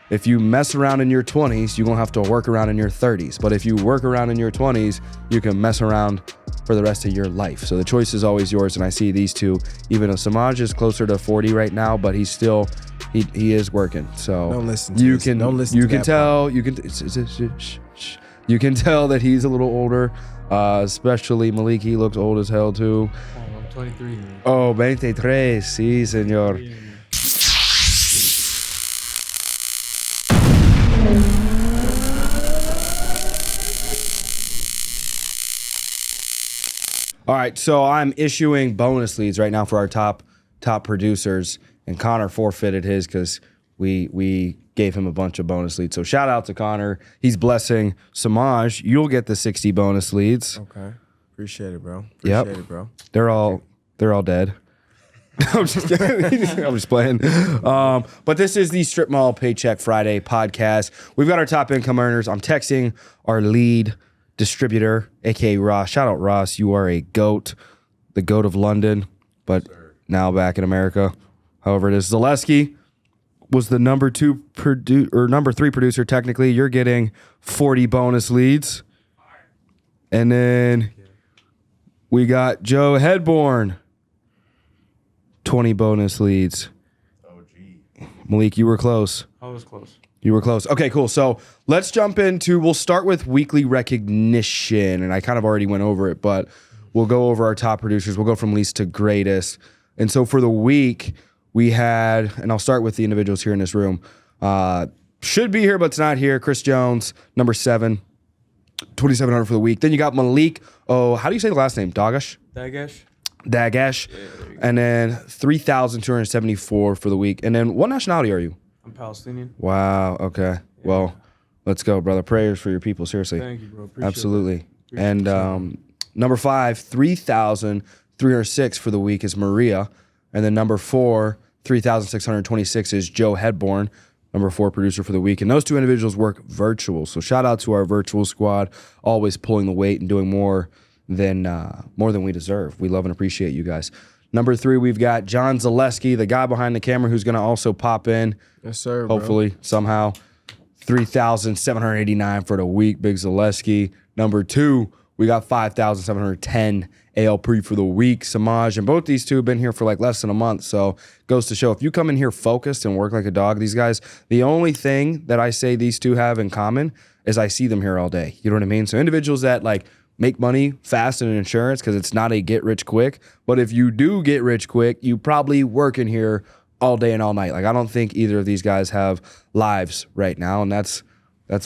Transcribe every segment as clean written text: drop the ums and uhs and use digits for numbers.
if you mess around in your 20s, you're going to have to work around in your 30s. But if you work around in your 20s, you can mess around for the rest of your life. So the choice is always yours. And I see these two, even though Samaj is closer to 40 right now, but he's still, he is working. So don't listen to this. Don't listen to that tell, you can tell that he's a little older, especially Malik. He looks old as hell too. Oh, I'm 23, man. Oh, 23, sí, señor. Yeah, man. All right, so I'm issuing bonus leads right now for our top producers, and Connor forfeited his because we gave him a bunch of bonus leads. So shout out to Connor. He's blessing Samaj. You'll get the 60 bonus leads. Okay, appreciate it, bro. Yep. Appreciate it, bro. They're all dead. I'm just kidding. I'm just playing. But this is the Strip Mall Paycheck Friday podcast. We've got our top income earners. I'm texting our lead distributor, aka Ross. Shout out Ross. You are a GOAT, the GOAT of London, but now back in America. However it is. Zaleski was the number 3 producer technically. You're getting 40 bonus leads. And then we got Joe Headborn, 20 bonus leads. Oh, gee. Malik, you were close. I was close. You were close. Okay, cool. So let's jump into, we'll start with weekly recognition. And I kind of already went over it, but we'll go over our top producers. We'll go from least to greatest. And so for the week, we had, and I'll start with the individuals here in this room. Should be here, but it's not here. Chris Jones, number 7, 2,700 for the week. Then you got Malik. Oh, how do you say the last name? Dagash? Dagash? Dagash. Yeah, and then 3,274 for the week. And then what nationality are you? I'm Palestinian. Wow. Okay. Yeah. Well, let's go, brother. Prayers for your people. Seriously. Thank you, bro. Appreciate Absolutely. Appreciate And number 5, 3,306 for the week is Maria. And then number 4, 3,626 is Joe Headborn, number 4 producer for the week. And those two individuals work virtual. So shout out to our virtual squad, always pulling the weight and doing more than we deserve. We love and appreciate you guys. Number 3, we've got John Zaleski, the guy behind the camera who's going to also pop in. Yes, sir. Hopefully, somehow. 3,789 for the week, Big Zaleski. Number 2, we got 5,710 AL Pre for the week, Samaj. And both these two have been here for like less than a month. So goes to show, if you come in here focused and work like a dog, these guys, the only thing that I say these two have in common is I see them here all day. You know what I mean? So individuals that like make money fast in insurance, because it's not a get rich quick. But if you do get rich quick, you probably work in here all day and all night. Like, I don't think either of these guys have lives right now, and that's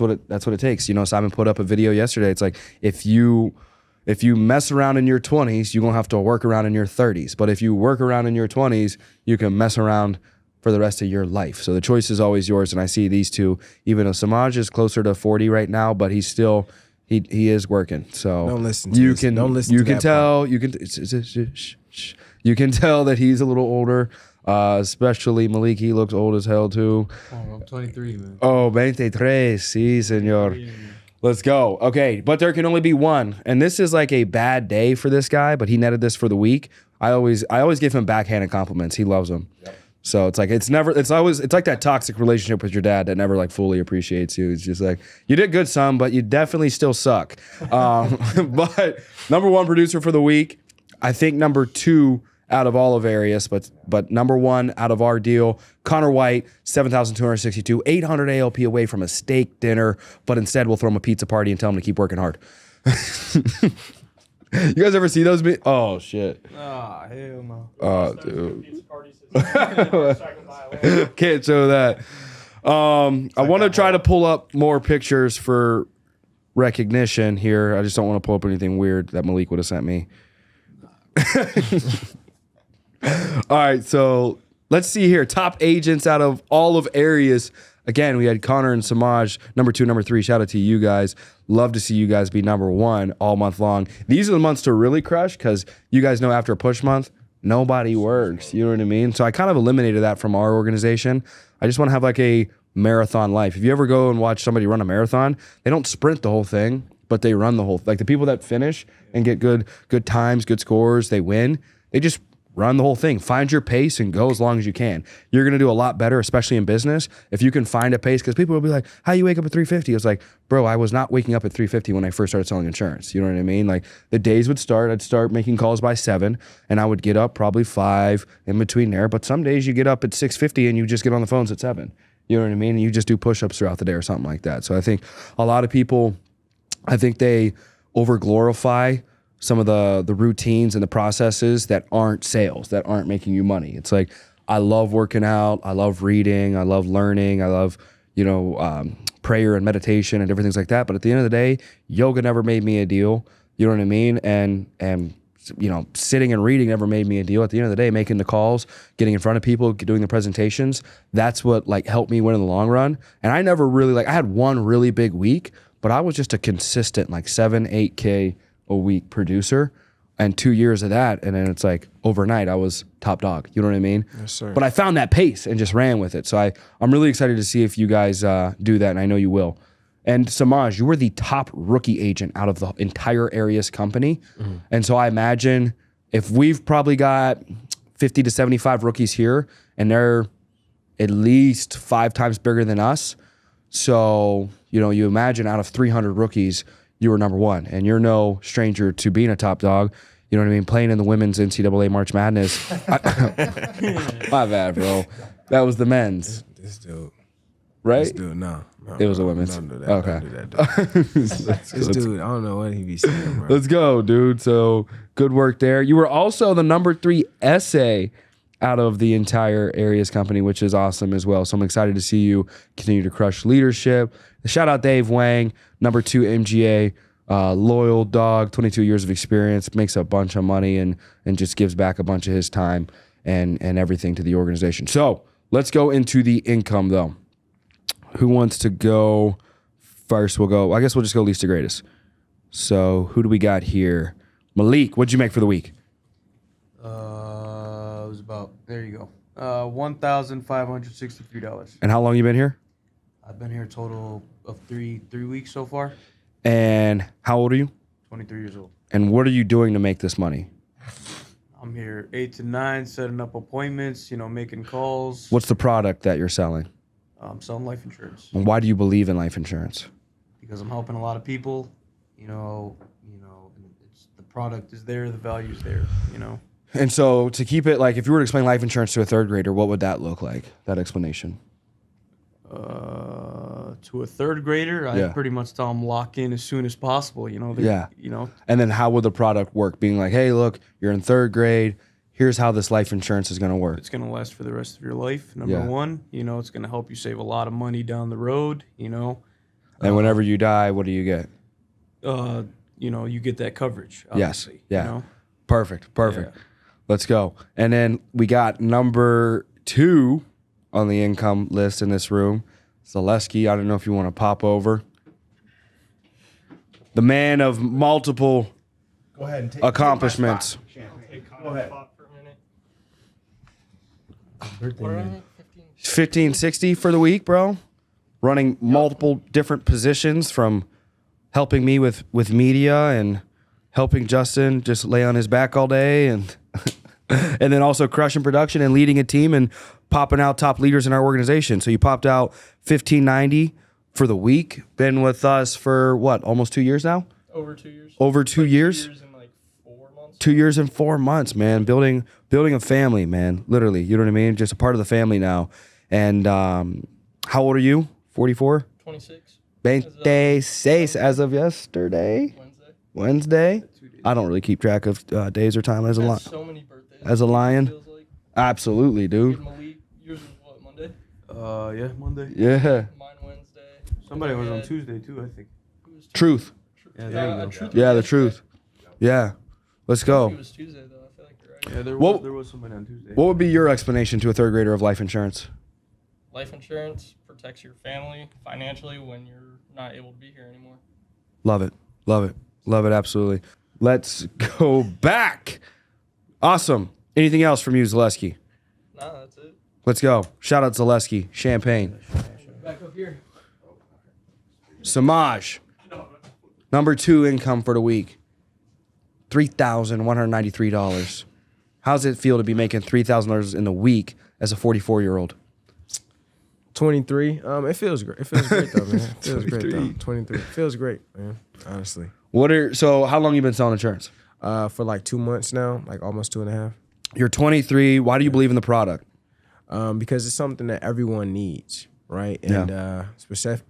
what it takes. You know, Simon put up a video yesterday. It's like, if you mess around in your 20s, you're gonna have to work around in your 30s. But if you work around in your 20s, you can mess around for the rest of your life. So the choice is always yours. And I see these two, even though Samaj is closer to 40 right now, but he's still, he is working. So don't listen to this. Don't listen to that tell, you can tell that he's a little older. Especially Malik, he looks old as hell too. Oh, I'm 23, man. Oh, 23, sí, señor. Yeah, man. Let's go. Okay, but there can only be one. And this is like a bad day for this guy, but he netted this for the week. I always give him backhanded compliments. He loves them. Yep. So it's like, it's like that toxic relationship with your dad that never like fully appreciates you. It's just like, you did good, son, but you definitely still suck. But number 1 producer for the week, I think number 2 out of all of Arius, but number 1 out of our deal, Connor White, 7,262, 800 ALP away from a steak dinner, but instead we'll throw him a pizza party and tell him to keep working hard. You guys ever see those? Oh, shit. Ah, hell no. Oh, dude. Can't show that. I want to try to pull up more pictures for recognition here. I just don't want to pull up anything weird that Malik would have sent me. All right, so let's see here. Top agents out of all of Arius. Again, we had Connor and Samaj, number 2, number 3. Shout out to you guys. Love to see you guys be number 1 all month long. These are the months to really crush, because you guys know after a push month, nobody works. You know what I mean? So I kind of eliminated that from our organization. I just want to have like a marathon life. If you ever go and watch somebody run a marathon, they don't sprint the whole thing, but they run the whole, like the people that finish and get good times, good scores, they win. They just run the whole thing. Find your pace and go as long as you can. You're going to do a lot better, especially in business, if you can find a pace, because people will be like, how you wake up at 3:50? It's like, bro, I was not waking up at 3:50 when I first started selling insurance. You know what I mean? Like the days would start, I'd start making calls by 7 and I would get up probably 5 in between there. But some days you get up at 6:50 and you just get on the phones at 7. You know what I mean? And you just do push-ups throughout the day or something like that. So I think a lot of people, I think they over glorify some of the routines and the processes that aren't sales, that aren't making you money. It's like, I love working out. I love reading. I love learning. I love, prayer and meditation and different things like that. But at the end of the day, yoga never made me a deal. You know what I mean? And sitting and reading never made me a deal. At the end of the day, making the calls, getting in front of people, doing the presentations, that's what like helped me win in the long run. And I never really I had one really big week, but I was just a consistent like 7-8K a week producer, and 2 years of that, and then it's like overnight I was top dog. You know what I mean? Yes, sir. But I found that pace and just ran with it. So I'm really excited to see if you guys do that, and I know you will. And Samaj, you were the top rookie agent out of the entire Arias company, and so I imagine if we've probably got 50 to 75 rookies here, and they're at least 5 times bigger than us. So you imagine out of 300 rookies, you were number one, and you're no stranger to being a top dog. You know what I mean? Playing in the women's NCAA March Madness. My bad, bro. That was the men's. This dude. Right? This dude, no. It was a women's. Don't do that. Okay. Don't do that, dude. This dude, I don't know what he be saying, bro. Let's go, dude. So good work there. You were also the number 3 essay out of the entire Arias company, which is awesome as well. So I'm excited to see you continue to crush leadership. Shout out Dave Wang, number 2 MGA, loyal dog, 22 years of experience, makes a bunch of money and just gives back a bunch of his time and everything to the organization. So let's go into the income though. Who wants to go first? I guess we'll just go least to greatest. So who do we got here? Malik, what'd you make for the week? It was about, there you go, $1,563. And how long you been here? I've been here a total of three weeks so far. And how old are you? 23 years old. And what are you doing to make this money? I'm here 8 to 9, setting up appointments, making calls. What's the product that you're selling? I'm selling life insurance. And why do you believe in life insurance? Because I'm helping a lot of people, and the product is there, the value is there, And so to keep it, like if you were to explain life insurance to a 3rd grader, what would that look like, that explanation? To a 3rd grader, I pretty much tell them lock in as soon as possible, And then how would the product work? Being like, hey, look, you're in 3rd grade. Here's how this life insurance is going to work. It's going to last for the rest of your life. Number one, it's going to help you save a lot of money down the road, And whenever you die, what do you get? You get that coverage, obviously. Yes. Yeah. Perfect. Yeah. Let's go. And then we got number 2 on the income list in this room, Zaleski. I don't know if you want to pop over. The man of multiple accomplishments. Go ahead. 1560 for the week, bro. Running multiple different positions, from helping me with media and helping Justin just lay on his back all day, and and then also crushing production and leading a team and popping out top leaders in our organization. So you popped out 1590 for the week. Been with us for what, almost 2 years now? Over 2 years. Over 2 years? 2 years and like 4 months. 2 years and 4 months, man. Building a family, man. Literally, you know what I mean? Just a part of the family now. And how old are you? 44? 26. 26 as of yesterday. Wednesday. I don't really keep track of days or time as a lion. So many birthdays. As a lion. Feels like. Absolutely, dude. Malik, yours was what, Monday? Yeah, Monday. Yeah. Mine Wednesday. Somebody was on Tuesday too, I think. Truth. Yeah, there you go. Truth Yeah, the truth. Yeah. Let's It go. was Tuesday though. I feel like you're right. Yeah, there What- was somebody on Tuesday. What would be your explanation to a 3rd grader of life insurance? Life insurance protects your family financially when you're not able to be here anymore. Love it. Love it. Love it. Absolutely. Let's go back. Awesome. Anything else from you, Zaleski? Nah, that's it. Let's go. Shout out Zaleski. Champagne. Back up here. Samaj. Number 2 income for the week. $3,193. How does it feel to be making $3,000 in a week as a 44-year-old? 23. It feels great. It feels great though, man. It feels great though. 23. It feels great, man. Honestly. So how long you been selling insurance? For like 2 months now, like almost 2.5. You're 23. Why do you believe in the product? Because it's something that everyone needs, right? And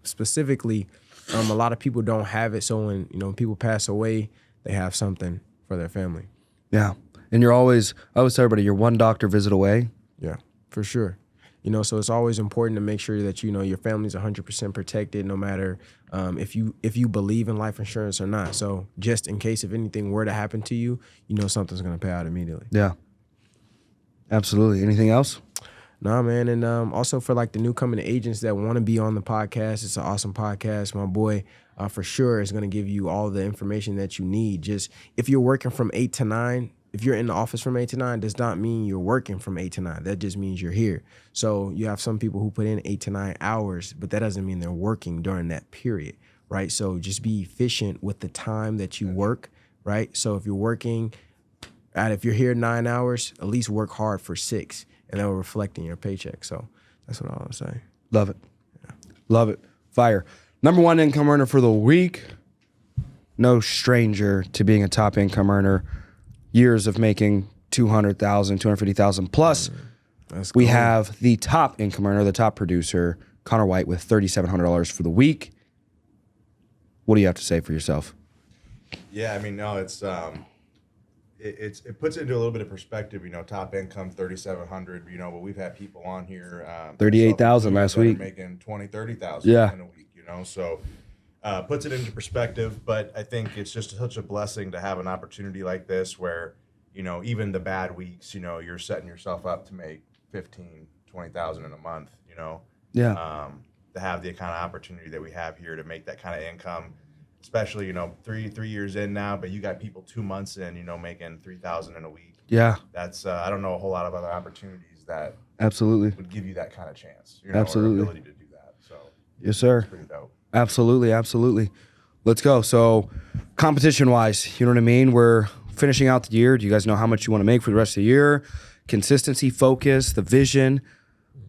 specifically, a lot of people don't have it. So when people pass away, they have something for their family. Yeah, and I always tell everybody, you're one doctor visit away. Yeah, for sure. So it's always important to make sure that your family's 100% protected, no matter if you believe in life insurance or not. So just in case if anything were to happen to you, something's gonna pay out immediately. Yeah, absolutely. Anything else? Nah, man, and also for like the new coming agents that want to be on the podcast, it's an awesome podcast. My boy, for sure, is gonna give you all the information that you need. Just if you're working from 8 to 9. If you're in the office from 8 to 9, does not mean you're working from 8 to 9. That just means you're here. So you have some people who put in 8 to 9 hours, but that doesn't mean they're working during that period, right? So just be efficient with the time that you work, right? So if you're working, if you're here 9 hours, at least work hard for 6, and that will reflect in your paycheck. So that's what I was saying. Love it. Yeah. Love it. Fire. Number 1 income earner for the week. No stranger to being a top income earner. Years of making $200,000, $250,000 plus. We have the top income earner, the top producer, Connor White, with $3,700 for the week. What do you have to say for yourself? Yeah, I mean, no, it puts it into a little bit of perspective. Top income $3,700. But we've had people on here 38,000 last week, making 20, 30,000 in a week. So. Puts it into perspective, but I think it's just such a blessing to have an opportunity like this where, even the bad weeks, you're setting yourself up to make 15, 20,000 in a month, Yeah. To have the kind of opportunity that we have here to make that kind of income, especially, 3 years in now, but you got people 2 months in, making 3,000 in a week. Yeah. That's, I don't know a whole lot of other opportunities that absolutely would give you that kind of chance, absolutely. or ability to do that. So yes, sir. It's pretty dope. Absolutely, absolutely. Let's go. So, competition-wise, you know what I mean? We're finishing out the year. Do you guys know how much you want to make for the rest of the year? Consistency, focus, the vision,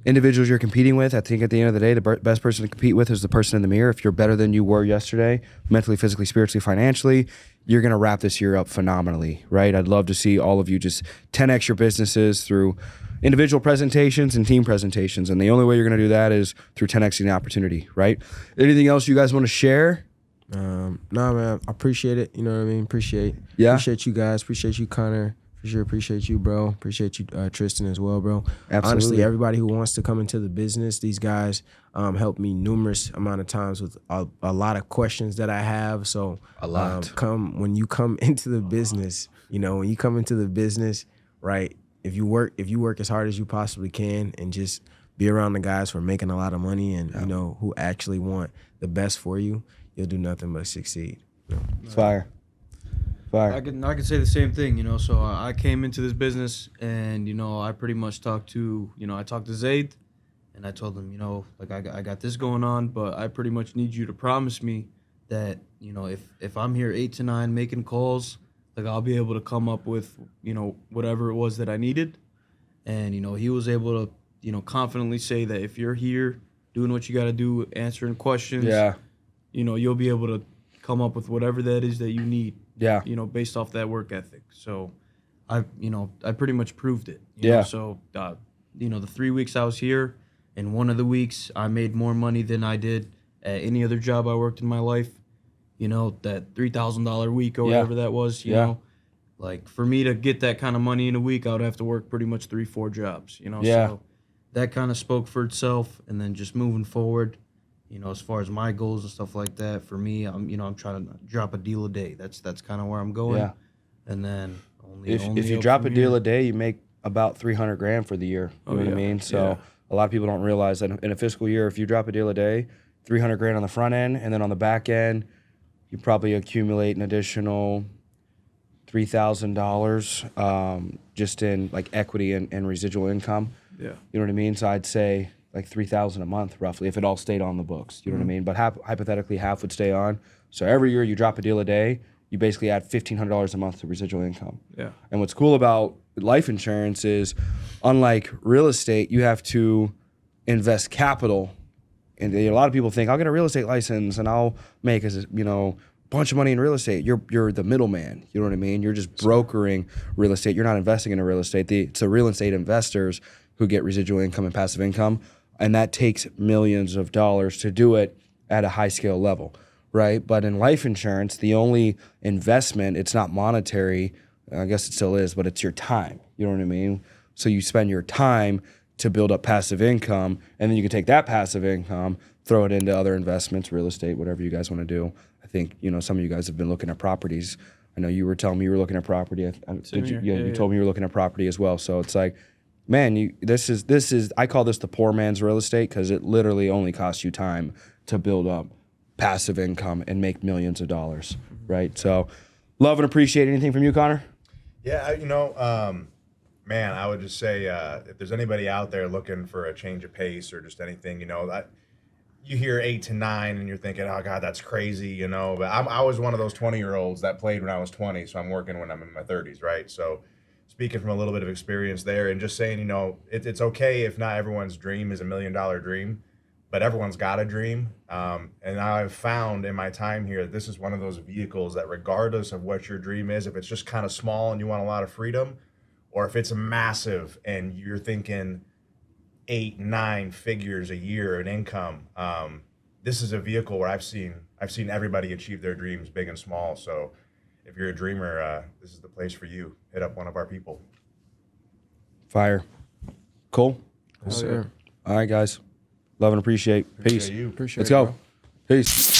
individuals you're competing with. I think at the end of the day, the best person to compete with is the person in the mirror. If you're better than you were yesterday, mentally, physically, spiritually, financially, you're going to wrap this year up phenomenally, right? I'd love to see all of you just 10x your businesses through individual presentations and team presentations. And the only way you're going to do that is through 10xing the opportunity, right? Anything else you guys want to share? No, man, I appreciate it. You know what I mean? Appreciate you guys. Appreciate you, Connor. For sure, appreciate you, bro. Appreciate you, Tristan, as well, bro. Absolutely. Honestly, everybody who wants to come into the business, these guys helped me numerous amount of times with a lot of questions that I have. So a lot. When you come into the business, right? If you work as hard as you possibly can and just be around the guys who are making a lot of money and who actually want the best for you, you'll do nothing but succeed. It's fire. Fire. I could say the same thing, So I came into this business and I pretty much talked to Zaid, and I told him I got this going on, but I pretty much need you to promise me that if I'm here 8 to 9 making calls, I'll be able to come up with whatever it was that I needed, and he was able to confidently say that if you're here doing what you got to do, answering questions, you'll be able to come up with whatever that is that you need. Yeah. Based off that work ethic. So I pretty much proved it. So the 3 weeks I was here, and one of the weeks I made more money than I did at any other job I worked in my life. That $3,000 week or whatever that was, you know, for me to get that kind of money in a week, I would have to work pretty much 3-4 jobs, so that kind of spoke for itself. And then just moving forward, as far as my goals and stuff like that, for me, I'm trying to drop a deal a day. That's kind of where I'm going. Yeah. And then if you drop a deal a day, you make about $300,000 for the year. You know what I mean? So a lot of people don't realize that in a fiscal year, if you drop a deal a day, $300,000 on the front end, and then on the back end, you probably accumulate an additional $3,000 just in equity and residual income. Yeah. You know what I mean? So I'd say $3,000 a month roughly if it all stayed on the books. You know what I mean? But hypothetically, half would stay on. So every year you drop a deal a day, you basically add $1,500 a month to residual income. Yeah. And what's cool about life insurance is, unlike real estate, you have to invest capital. And a lot of people think, I'll get a real estate license and I'll make a bunch of money in real estate. You're the middleman. You know what I mean? You're just brokering real estate. You're not investing in a real estate. It's the real estate investors who get residual income and passive income. And that takes millions of dollars to do it at a high scale level, right? But in life insurance, the only investment, it's not monetary. I guess it still is, but it's your time. You know what I mean? So you spend your time to build up passive income, and then you can take that passive income, throw it into other investments, real estate, whatever you guys want to do. I think, some of you guys have been looking at properties. I know you were telling me you were looking at property. You told me you were looking at property as well. So it's like, man, this is I call this the poor man's real estate, because it literally only costs you time to build up passive income and make millions of dollars, right? So love and appreciate anything from you, Connor? Yeah, man, I would just say if there's anybody out there looking for a change of pace or just anything, you hear 8 to 9 and you're thinking, oh God, that's crazy, But I was one of those 20-year-olds that played when I was 20, so I'm working when I'm in my 30s, right? So speaking from a little bit of experience there, and just saying, it's okay if not everyone's dream is $1 million dream, but everyone's got a dream. And I've found in my time here, this is one of those vehicles that regardless of what your dream is, if it's just kind of small and you want a lot of freedom, or if it's massive and you're thinking 8, 9 figures a year in income, this is a vehicle where I've seen everybody achieve their dreams, big and small. So if you're a dreamer, this is the place for you. Hit up one of our people. Fire. Cool. Yes, sir. All right, guys. Love and appreciate. Peace. Appreciate Let's it, go. bro. Peace.